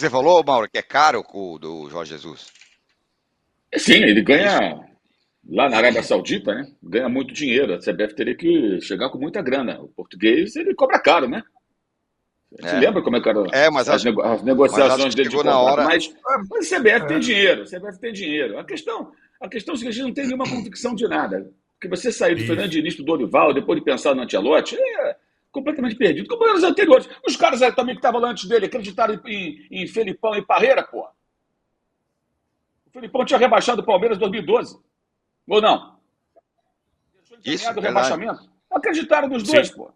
você falou, Mauro, que é caro o do Jorge Jesus? Sim, ele ganha lá na Arábia Saudita, né? Ganha muito dinheiro. A CBF teria que chegar com muita grana. O português, ele cobra caro, né? A gente É. lembra como é que eram É, mas acho, as mas acho negociações que dele de chegou na contrato, hora. mas a CBF tem É, dinheiro, a CBF tem dinheiro. A questão é que a gente não tem nenhuma convicção de nada. Porque você sair do Fernando isso. Diniz pro Dorival, depois de pensar no Ancelotti, é completamente perdido. Como eram os anteriores. Os caras também que estavam lá antes dele acreditaram em Felipão e Parreira, pô. O Felipão tinha rebaixado o Palmeiras em 2012. Ou não? Deixou Isso, encaminhado o verdade. rebaixamento. Acreditaram nos dois, Sim. pô.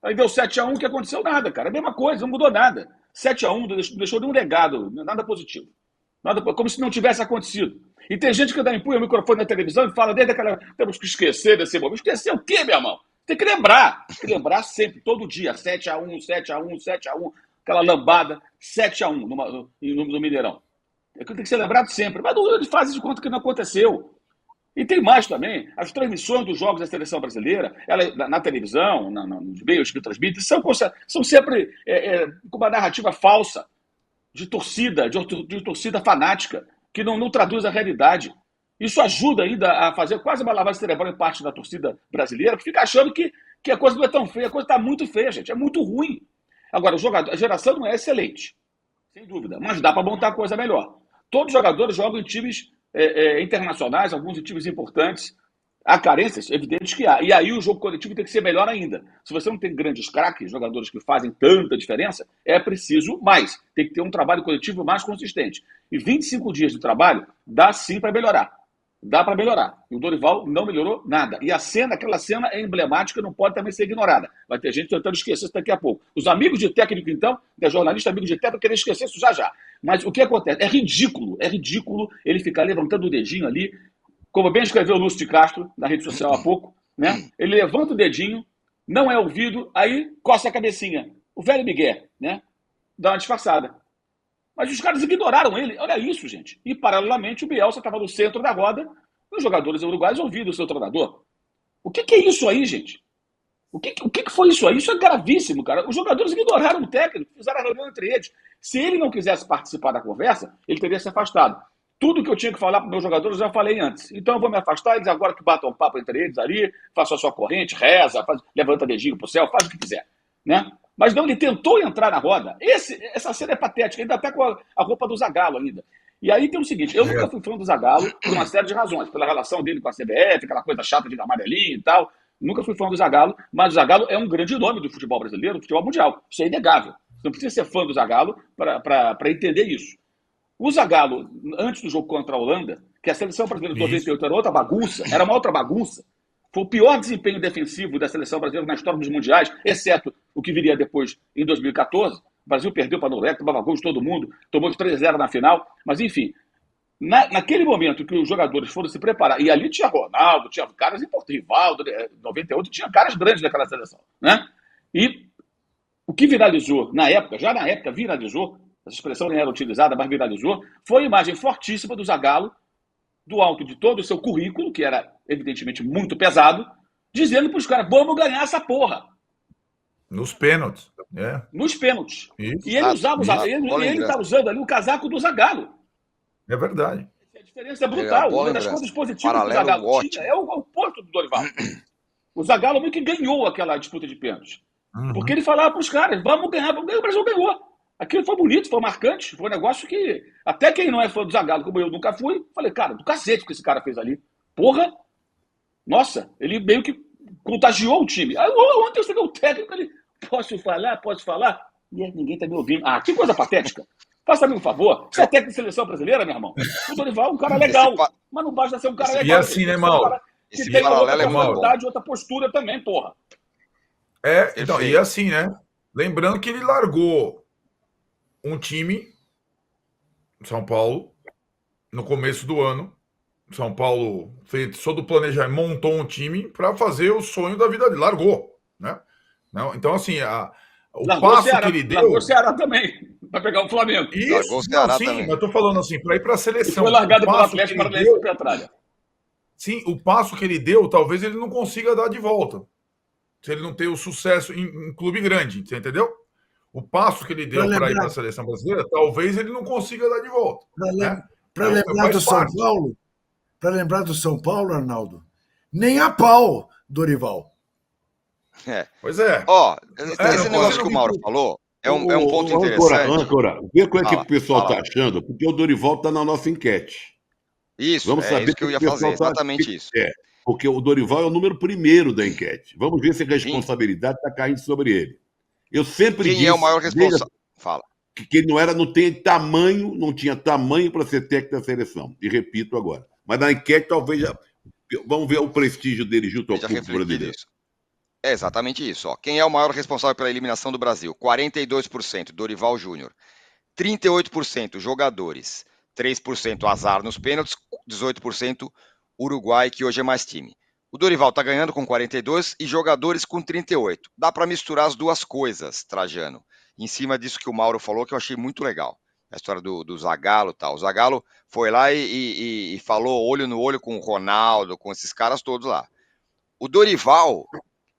Aí deu 7-1, que aconteceu nada, cara. A mesma coisa, não mudou nada. 7-1 não deixou nenhum legado, nada positivo. Nada, como se não tivesse acontecido. E tem gente que ainda empunha o microfone na televisão e fala desde aquela. Temos que esquecer desse momento. Esquecer o quê, meu irmão? Tem que lembrar. Tem que lembrar sempre, todo dia. 7-1, 7-1, 7-1. Aquela lambada, 7-1 no Mineirão. Tem que ser lembrado sempre. Mas ele faz de conta que não aconteceu. E tem mais também, as transmissões dos jogos da seleção brasileira, ela, na televisão, nos meios que transmitem, são sempre com uma narrativa falsa, de torcida fanática, que não traduz a realidade. Isso ajuda ainda a fazer quase uma lavagem cerebral em parte da torcida brasileira, que fica achando que a coisa não é tão feia, a coisa está muito feia, gente, é muito ruim. Agora, a geração não é excelente, sem dúvida, mas dá para montar a coisa melhor. Todos os jogadores jogam em times internacionais, alguns em times importantes. Há carências evidentes que há. E aí o jogo coletivo tem que ser melhor ainda. Se você não tem grandes craques, jogadores que fazem tanta diferença, é preciso mais. Tem que ter um trabalho coletivo mais consistente. E 25 dias de trabalho dá sim para melhorar. Dá para melhorar. E o Dorival não melhorou nada. E aquela cena é emblemática, não pode também ser ignorada. Vai ter gente tentando esquecer isso daqui a pouco. Os amigos de técnico, então, jornalista, amigos de técnico, querem esquecer isso já já. Mas o que acontece? É ridículo ele ficar levantando o dedinho ali, como bem escreveu o Lúcio de Castro na rede social há pouco, né? Ele levanta o dedinho, não é ouvido, aí coça a cabecinha. O velho Miguel, né? Dá uma disfarçada. Mas os caras ignoraram ele. Olha isso, gente. E, paralelamente, o Bielsa estava no centro da roda e os jogadores uruguaios ouviram o seu treinador. O que é isso aí, gente? O que foi isso aí? Isso é gravíssimo, cara. Os jogadores ignoraram o técnico, fizeram a reunião entre eles. Se ele não quisesse participar da conversa, ele teria se afastado. Tudo que eu tinha que falar para os meus jogadores eu já falei antes. Então eu vou me afastar, eles agora que batam um papo entre eles ali, façam a sua corrente, reza, levanta dedinho pro céu, faz o que quiser. Né? Mas não, ele tentou entrar na roda. Essa cena é patética, ainda até com a roupa do Zagallo ainda. E aí tem o seguinte, eu nunca fui fã do Zagallo por uma série de razões, pela relação dele com a CBF, aquela coisa chata de amarelinho e tal. Nunca fui fã do Zagallo, mas o Zagallo é um grande nome do futebol brasileiro, do futebol mundial. Isso é inegável. Você não precisa ser fã do Zagallo para entender isso. O Zagallo, antes do jogo contra a Holanda, que a seleção brasileira de 98 era outra bagunça, era uma outra bagunça, foi o pior desempenho defensivo da seleção brasileira na história dos mundiais, exceto o que viria depois em 2014. O Brasil perdeu para a Noruega, tomava gol de todo mundo, tomou de 3-0 na final, mas enfim, naquele momento que os jogadores foram se preparar, e ali tinha Ronaldo, tinha caras importantes, Rivaldo, 98, tinha caras grandes daquela seleção, né? E o que viralizou na época, já na época viralizou, essa expressão nem era utilizada, mas viralizou, foi a imagem fortíssima do Zagallo, do alto de todo o seu currículo, que era evidentemente muito pesado, dizendo para os caras, vamos ganhar essa porra. Nos pênaltis. Nos pênaltis. Isso. E ele usava, ele está usando ali o casaco do Zagallo. É verdade. A diferença é brutal. Uma das coisas positivas que o Zagallo tinha é o oposto do Dorival. O Zagallo meio que ganhou aquela disputa de pênaltis. Porque ele falava para os caras, vamos ganhar, o Brasil ganhou. Aquilo foi bonito, foi marcante, foi um negócio que até quem não é fã do Zagallo, como eu nunca fui, falei, cara, do cacete que esse cara fez ali. Porra! Nossa, ele meio que contagiou o time. Aí ontem eu cheguei o técnico, ele, posso falar? E ninguém tá me ouvindo. Ah, que coisa patética. Faça-me um favor. Você é técnico de seleção brasileira, meu irmão? O Dorival é um cara legal, mas não basta ser um cara legal. E assim, né, Mauro? Que tem outra personalidade, outra postura também, porra. Então, e assim, né? Lembrando que ele largou um time, São Paulo, no começo do ano. São Paulo fez todo o planejamento, montou um time para fazer o sonho da vida dele. Largou, né? Não, então, assim, o passo que ele deu... Largou o Ceará também, para pegar o Flamengo. Isso, largou o Ceará sim, também. Mas eu tô falando assim, para ir para a seleção. Foi largado pelo Atlético Paranaense do Petralha. Sim, o passo que ele deu, talvez ele não consiga dar de volta. Se ele não ter o sucesso em clube grande, você entendeu? o passo que ele deu Pra para ir lembrar- para a seleção brasileira, talvez ele não consiga dar de volta. Né? Para lembrar Faz do São parte. Paulo, para lembrar do São Paulo, Arnaldo, nem a pau, Dorival. Pois é. Ó, não esse negócio pode- que o Mauro falou é um ponto interessante. Âncora, vê o que Fala, o pessoal fala. está achando, porque o Dorival está na nossa enquete. Isso, Vamos é saber isso que eu o ia pessoal fazer, tá- exatamente isso. Porque o Dorival é o número 1º da enquete. Vamos ver se a responsabilidade está caindo sobre ele. Eu sempre Quem disse é o maior responsável? Fala. que ele não tinha tamanho para ser técnico da seleção. E repito agora. Mas na enquete talvez vamos ver o prestígio dele junto ao Já público refletido brasileiro. isso. É exatamente isso. Ó. Quem é o maior responsável pela eliminação do Brasil? 42%, Dorival Júnior. 38%, jogadores. 3% azar nos pênaltis. 18%, Uruguai, que hoje é mais time. O Dorival tá ganhando com 42% e jogadores com 38%. Dá para misturar as duas coisas, Trajano. Em cima disso que o Mauro falou, que eu achei muito legal. A história do Zagallo e tal. O Zagallo foi lá e falou olho no olho com o Ronaldo, com esses caras todos lá. O Dorival,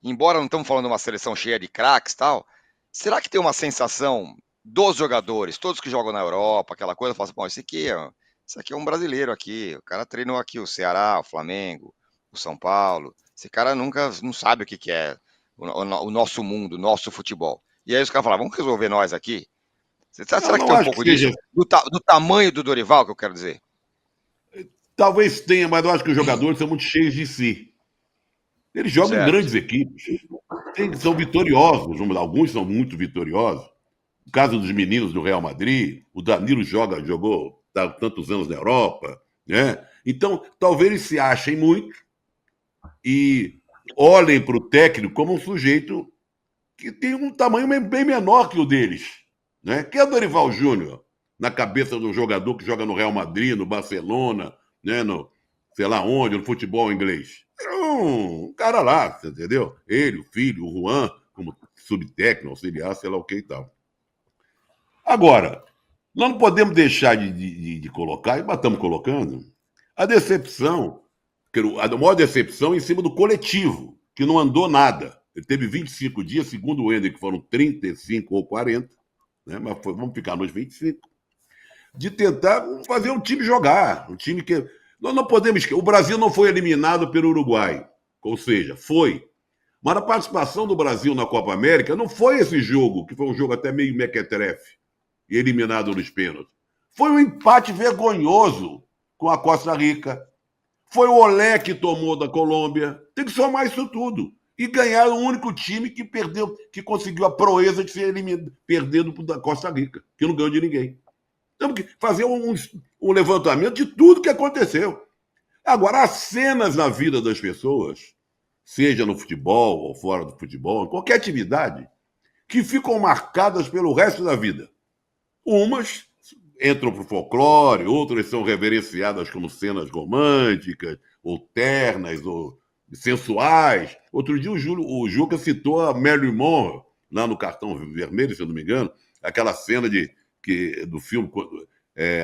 embora não estamos falando de uma seleção cheia de craques e tal, será que tem uma sensação dos jogadores, todos que jogam na Europa, aquela coisa, fala assim, bom, esse aqui é um brasileiro aqui, o cara treinou aqui o Ceará, o Flamengo, o São Paulo, esse cara nunca não sabe o que é o nosso mundo, o nosso futebol. E aí os caras falam, vamos resolver nós aqui? Será que tem um pouco disso? Do tamanho do Dorival, que eu quero dizer? Talvez tenha, mas eu acho que os jogadores são muito cheios de si. Eles jogam em grandes equipes. São vitoriosos. Alguns são muito vitoriosos. No caso dos meninos do Real Madrid, o Danilo jogou há tantos anos na Europa. Né? Então, talvez eles se achem muito e olhem para o técnico como um sujeito que tem um tamanho bem menor que o deles. Né? Que é o Dorival Júnior, na cabeça do jogador que joga no Real Madrid, no Barcelona, né? No sei lá onde, no futebol inglês. É um cara lá, entendeu? Ele, o filho, o Juan, como subtécnico, auxiliar, sei lá o que e tal. Agora, nós não podemos deixar de colocar, e estamos colocando, a decepção, a maior decepção em cima do coletivo, que não andou nada. Ele teve 25 dias, segundo o Ender, que foram 35 ou 40, né? Mas vamos ficar nos 25, de tentar fazer um time jogar, um time que... Nós não podemos... O Brasil não foi eliminado pelo Uruguai, ou seja, foi. Mas a participação do Brasil na Copa América não foi esse jogo, que foi um jogo até meio mequetrefe, e eliminado nos pênaltis. Foi um empate vergonhoso com a Costa Rica. Foi o Olé que tomou da Colômbia. Tem que somar isso tudo. E ganhar o único time que perdeu, que conseguiu a proeza de ser eliminado, perdendo da Costa Rica, que não ganhou de ninguém. Temos que fazer um levantamento de tudo que aconteceu. Agora, há cenas na vida das pessoas, seja no futebol ou fora do futebol, em qualquer atividade, que ficam marcadas pelo resto da vida. Umas entram para o folclore, outras são reverenciadas como cenas românticas, ou ternas, ou sensuais. Outro dia o Juca citou a Marilyn Monroe, lá no Cartão Vermelho, se eu não me engano, aquela cena do filme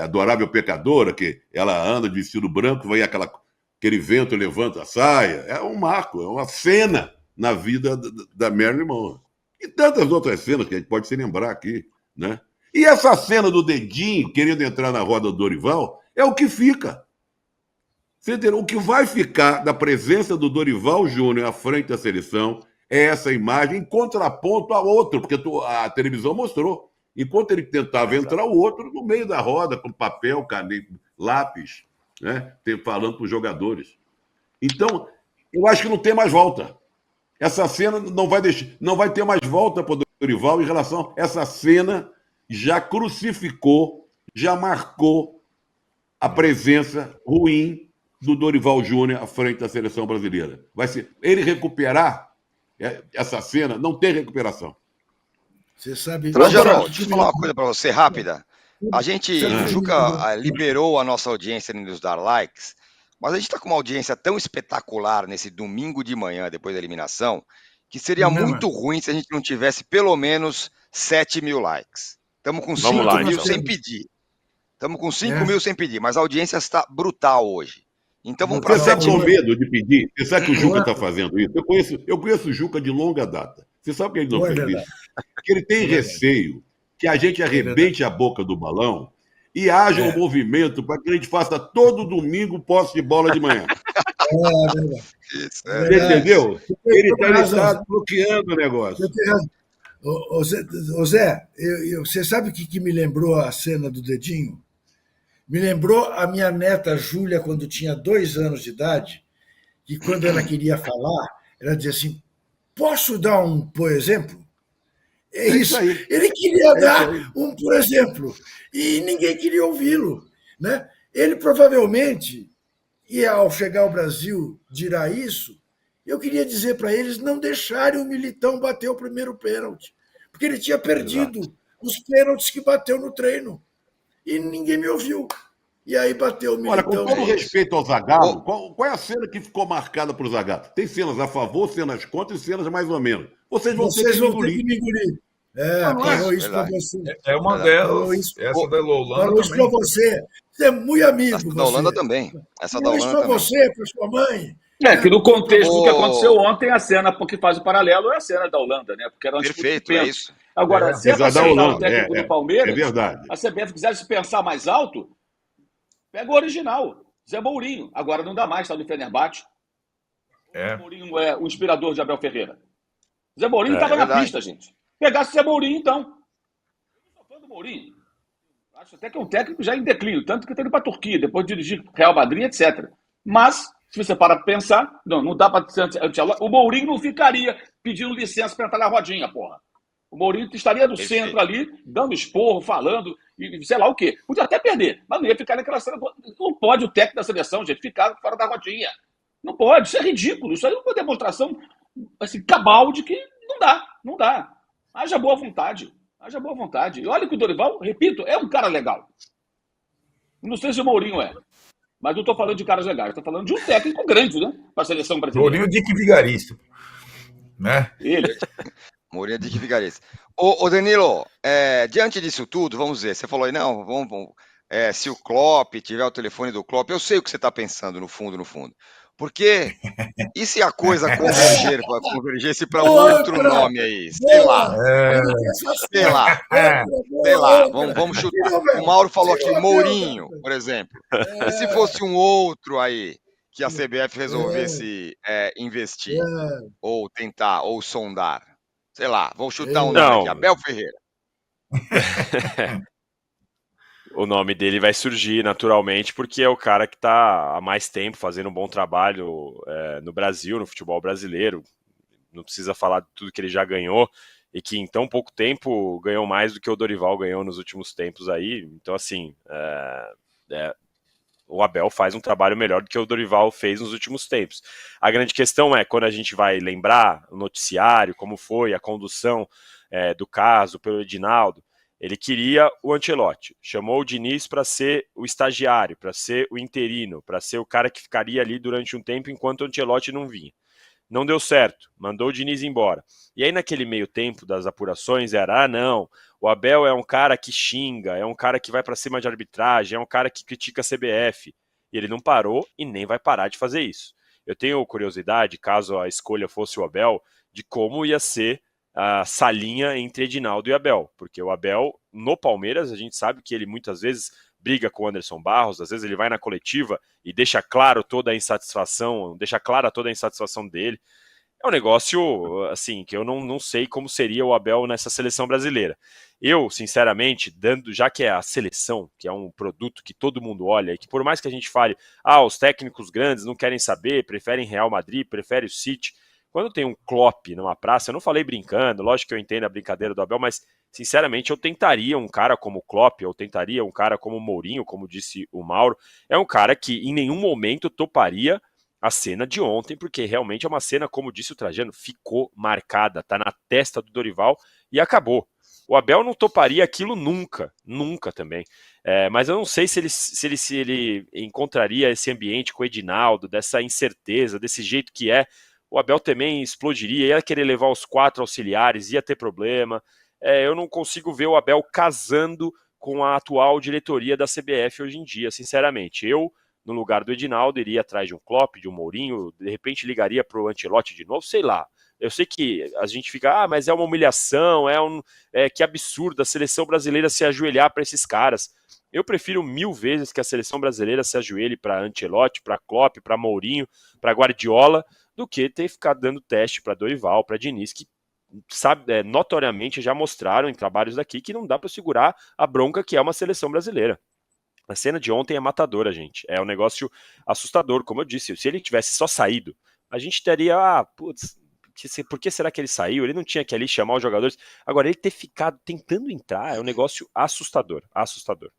Adorável Pecadora, que ela anda de vestido branco, vai aquele vento levanta a saia. É um marco, é uma cena na vida da Marilyn Monroe. E tantas outras cenas que a gente pode se lembrar aqui, né? E essa cena do dedinho querendo entrar na roda do Dorival é o que fica. Você entendeu? O que vai ficar da presença do Dorival Júnior à frente da seleção é essa imagem em contraponto a outro, porque a televisão mostrou. Enquanto ele tentava entrar, o outro no meio da roda, com papel, caneta, lápis, né? Falando para os jogadores. Então, eu acho que não tem mais volta. Essa cena não vai ter mais volta para o Dorival em relação a essa cena já crucificou, já marcou a presença ruim do Dorival Júnior à frente da seleção brasileira. Vai ser ele recuperar essa cena, não tem recuperação. Você sabe... Trajano, deixa eu falar uma coisa para você rápida. O Juca liberou a nossa audiência em nos dar likes, mas a gente está com uma audiência tão espetacular nesse domingo de manhã, depois da eliminação, que seria muito ruim se a gente não tivesse pelo menos 7 mil likes. Estamos com 5 mil sem pedir. Estamos com 5 mil sem pedir, mas a audiência está brutal hoje. Então vamos para 7 mil. Você com medo de pedir? Você sabe que o Juca está fazendo isso? Eu conheço o Juca de longa data. Você sabe que ele não fez isso? que ele tem receio que a gente arrebente a boca do balão e haja um movimento para que a gente faça todo domingo posse de bola de manhã. É verdade. Isso, Você entendeu? Ele está razão. bloqueando o negócio. Você tem razão. Ô Zé, você sabe o que me lembrou a cena do dedinho? Me lembrou a minha neta Júlia, quando tinha 2 anos de idade, que quando ela queria falar, ela dizia assim: posso dar um por exemplo? É isso. aí. Ele queria isso dar aí. um por exemplo e ninguém queria ouvi-lo, né? Ele provavelmente ia, ao chegar ao Brasil, dirá isso. Eu queria dizer para eles não deixarem o Militão bater o primeiro pênalti, porque ele tinha perdido os pênaltis que bateu no treino e ninguém me ouviu. E aí bateu o Olha, com Militão. todo respeito ao Zagallo, qual é a cena que ficou marcada para o Zagallo? Tem cenas a favor, cenas contra e cenas mais ou menos. Vocês vão ter que me engolir. Falou é isso para verdade. você. É uma Falou delas. isso, Essa da Holanda falou isso para também. você. Você é muito amigo. Essa da Holanda você. também. Essa da Falou isso Holanda para também. você, para sua mãe. Que no contexto do que Ô, aconteceu ontem, a cena que faz o paralelo é a cena da Holanda, né? Porque era uma disputa de perfeito, é pênalti. isso. Agora, se é para Apesar da pensar o Holanda, técnico do Palmeiras, é verdade. a CBF quisesse pensar mais alto, pega o original, Zé Mourinho. Agora não dá mais, está no Fenerbahçe. É. Zé Mourinho é o inspirador de Abel Ferreira. Zé Mourinho estava é na verdade. pista, gente. Pegasse Zé Mourinho, então. Eu sou fã do Mourinho. Acho até que é um técnico já em declínio, tanto que está indo para a Turquia, depois de dirigir Real Madrid, etc. Mas, se você para pensar, não dá para ser Ancelotti. O Mourinho não ficaria pedindo licença para entrar na rodinha, porra. O Mourinho estaria no Perfeito. centro ali, dando esporro, falando, e sei lá o quê. Podia até perder, mas não ia ficar naquela cena. Não pode o técnico da seleção, gente, ficar fora da rodinha. Não pode, isso é ridículo. Isso aí é uma demonstração assim, cabal de que não dá. Haja boa vontade. E olha que o Dorival, repito, é um cara legal. Não sei se o Mourinho é, mas não estou falando de caras legais, estou falando de um técnico grande, né? Para a seleção brasileira. Mourinho Dick Vigarista. Né? Ele. Mourinho de que Vigarista. Ô Danilo, diante disso tudo, vamos ver, você falou aí, não, vamos se o Klopp tiver o telefone do Klopp, eu sei o que você está pensando no fundo. Porque, e se a coisa convergesse para outro nome aí? Sei lá. Vamos chutar. O Mauro falou aqui Mourinho, por exemplo. E se fosse um outro aí que a CBF resolvesse investir, ou tentar, ou sondar? Sei lá, vou chutar um nome aqui, Abel Ferreira. O nome dele vai surgir naturalmente porque é o cara que está há mais tempo fazendo um bom trabalho no Brasil, no futebol brasileiro. Não precisa falar de tudo que ele já ganhou e que em tão pouco tempo ganhou mais do que o Dorival ganhou nos últimos tempos aí. Então, assim, o Abel faz um trabalho melhor do que o Dorival fez nos últimos tempos. A grande questão é, quando a gente vai lembrar o noticiário, como foi a condução do caso pelo Edinaldo, ele queria o Ancelotti, chamou o Diniz para ser o estagiário, para ser o interino, para ser o cara que ficaria ali durante um tempo enquanto o Ancelotti não vinha. Não deu certo, mandou o Diniz embora. E aí naquele meio tempo das apurações era, não, o Abel é um cara que xinga, é um cara que vai para cima de arbitragem, é um cara que critica a CBF. E ele não parou e nem vai parar de fazer isso. Eu tenho curiosidade, caso a escolha fosse o Abel, de como ia ser a salinha entre Edinaldo e Abel, porque o Abel, no Palmeiras, a gente sabe que ele muitas vezes briga com o Anderson Barros, às vezes ele vai na coletiva e deixa clara toda a insatisfação dele. É um negócio, assim, que eu não sei como seria o Abel nessa seleção brasileira. Eu, sinceramente, já que é a seleção, que é um produto que todo mundo olha, e que por mais que a gente fale, os técnicos grandes não querem saber, preferem Real Madrid, preferem o City. Quando tem um Klopp numa praça, eu não falei brincando, lógico que eu entendo a brincadeira do Abel, mas sinceramente eu tentaria um cara como o Klopp, eu tentaria um cara como o Mourinho, como disse o Mauro. É um cara que em nenhum momento toparia a cena de ontem, porque realmente é uma cena, como disse o Trajano, ficou marcada, tá na testa do Dorival e acabou. O Abel não toparia aquilo nunca também. Mas eu não sei se ele encontraria esse ambiente com o Edinaldo, dessa incerteza, desse jeito que é. O Abel também explodiria, ia querer levar os 4 auxiliares, ia ter problema. Eu não consigo ver o Abel casando com a atual diretoria da CBF hoje em dia, sinceramente. Eu, no lugar do Edinaldo, iria atrás de um Klopp, de um Mourinho, de repente ligaria para o Ancelotti de novo, sei lá. Eu sei que a gente fica, mas é uma humilhação, que absurdo a seleção brasileira se ajoelhar para esses caras. Eu prefiro 1000 vezes que a seleção brasileira se ajoelhe para Ancelotti, para Klopp, para Mourinho, para Guardiola, do que ter ficado dando teste para Dorival, para Diniz, que sabe, notoriamente já mostraram em trabalhos daqui que não dá para segurar a bronca que é uma seleção brasileira. A cena de ontem é matadora, gente. É um negócio assustador, como eu disse. Se ele tivesse só saído, a gente teria, por que será que ele saiu? Ele não tinha que ali chamar os jogadores. Agora, ele ter ficado tentando entrar é um negócio assustador. Assustador.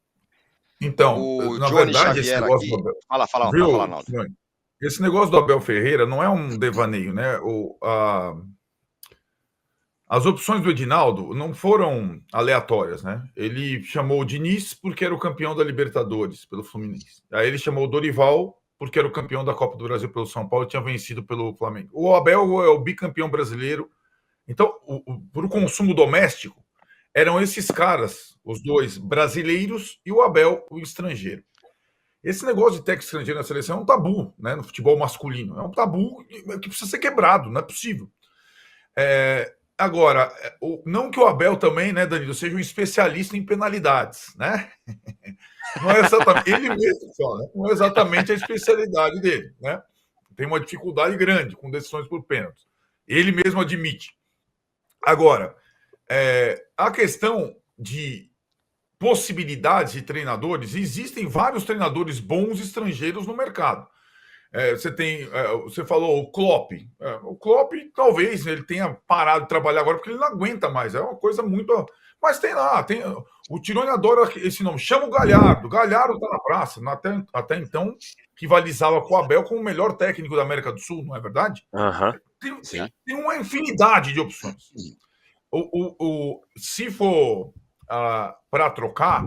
Então, O na Johnny verdade, Xavier esse negócio aqui. do Abel, Fala, viu, Arnaldo. Simone? Esse negócio do Abel Ferreira não é um devaneio, né? As opções do Edinaldo não foram aleatórias, né? Ele chamou o Diniz porque era o campeão da Libertadores pelo Fluminense. Aí ele chamou o Dorival porque era o campeão da Copa do Brasil pelo São Paulo e tinha vencido pelo Flamengo. O Abel é o bicampeão brasileiro. Então, por consumo doméstico, eram esses caras, os dois brasileiros e o Abel, o estrangeiro. Esse negócio de técnico estrangeiro na seleção é um tabu, né? No futebol masculino. É um tabu que precisa ser quebrado, não é possível. Agora, não que o Abel também, né, Danilo, seja um especialista em penalidades, né? Não é exatamente, ele mesmo fala, né? Não é exatamente a especialidade dele, né? Tem uma dificuldade grande com decisões por pênalti. Ele mesmo admite. Agora, a questão de possibilidades de treinadores, existem vários treinadores bons estrangeiros no mercado. Você falou o Klopp. O Klopp, talvez, ele tenha parado de trabalhar agora porque ele não aguenta mais. É uma coisa muito... Mas tem lá, o Tirone adora esse nome. Chama o Galhardo. Galhardo está na praça. Até então, rivalizava com o Abel como o melhor técnico da América do Sul, não é verdade? Tem uma infinidade de opções. Se for para trocar,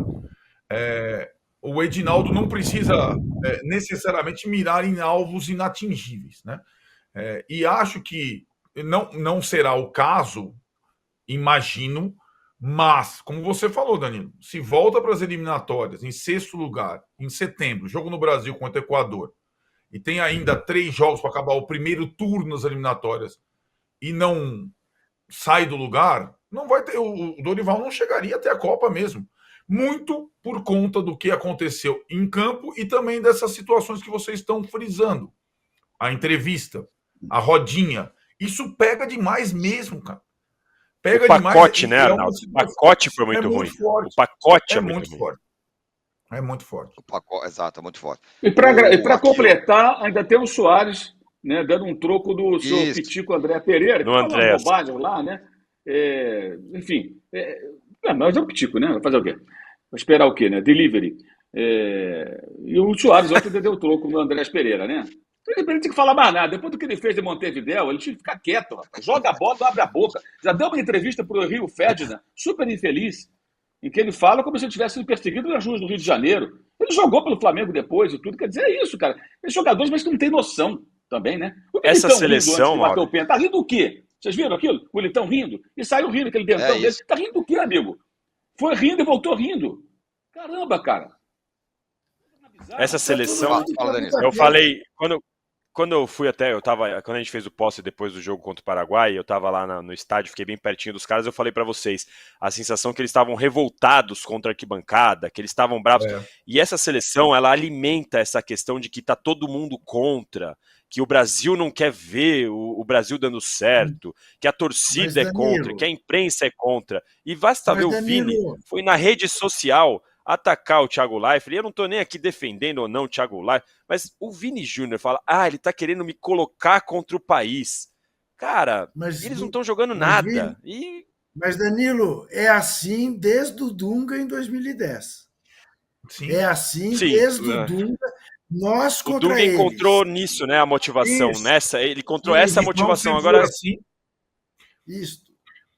o Edinaldo não precisa necessariamente mirar em alvos inatingíveis, né? E acho que não será o caso, imagino, mas, como você falou, Danilo, se volta para as eliminatórias em 6º lugar, em setembro, jogo no Brasil contra o Equador, e tem ainda 3 jogos para acabar o primeiro turno das eliminatórias, e não sai do lugar, não vai ter, o Dorival não chegaria até a Copa mesmo. Muito por conta do que aconteceu em campo e também dessas situações que vocês estão frisando. A entrevista, a rodinha, isso pega demais mesmo, cara. Pega o pacote, demais, né, Arnaldo? O pacote foi muito ruim. Forte. O pacote é muito forte. É muito forte. Exato, é muito forte. E para completar, ainda tem o Soares, né, dando um troco do seu Pitico André Pereira, que falou uma bobagem lá, né? Enfim, mas é o Pitico, né? Vai fazer o quê? Vai esperar o quê, né? Delivery. E o Soares ontem deu troco no Andrés Pereira, né? Ele não tinha que falar mais nada. Depois do que ele fez de Montevidéu, ele tinha que ficar quieto, rapaz. Joga a bola, não abre a boca. Já deu uma entrevista para o Rio Ferdinand, super infeliz, em que ele fala como se ele tivesse sido perseguido nas ruas do Rio de Janeiro. Ele jogou pelo Flamengo depois e tudo. Quer dizer, é isso, cara. Esses jogadores, mas que não tem noção também, né? O Essa seleção, bateu o pênalti. Tá rindo do quê? Vocês viram aquilo? O Militão rindo? E saiu rindo, aquele dentão dele. Tá rindo do quê, amigo? Foi rindo e voltou rindo. Caramba, cara. Essa seleção, eu falei, quando eu fui quando a gente fez o post depois do jogo contra o Paraguai, eu tava lá no estádio, fiquei bem pertinho dos caras, eu falei pra vocês, a sensação que eles estavam revoltados contra a arquibancada, que eles estavam bravos, e essa seleção, ela alimenta essa questão de que tá todo mundo contra, que o Brasil não quer ver o Brasil dando certo, que a torcida é contra, que a imprensa é contra, e basta ver o Vini, foi na rede social atacar o Thiago Leifert, e eu não tô nem aqui defendendo ou não o Thiago Leifert, mas o Vini Júnior fala, ele tá querendo me colocar contra o país. Cara, eles não estão jogando nada. Mas, Danilo, é assim desde o Dunga em 2010. Sim. É assim desde o Dunga, nós contra eles. O Dunga encontrou nisso, né, a motivação, ele encontrou essa motivação. Agora, isso.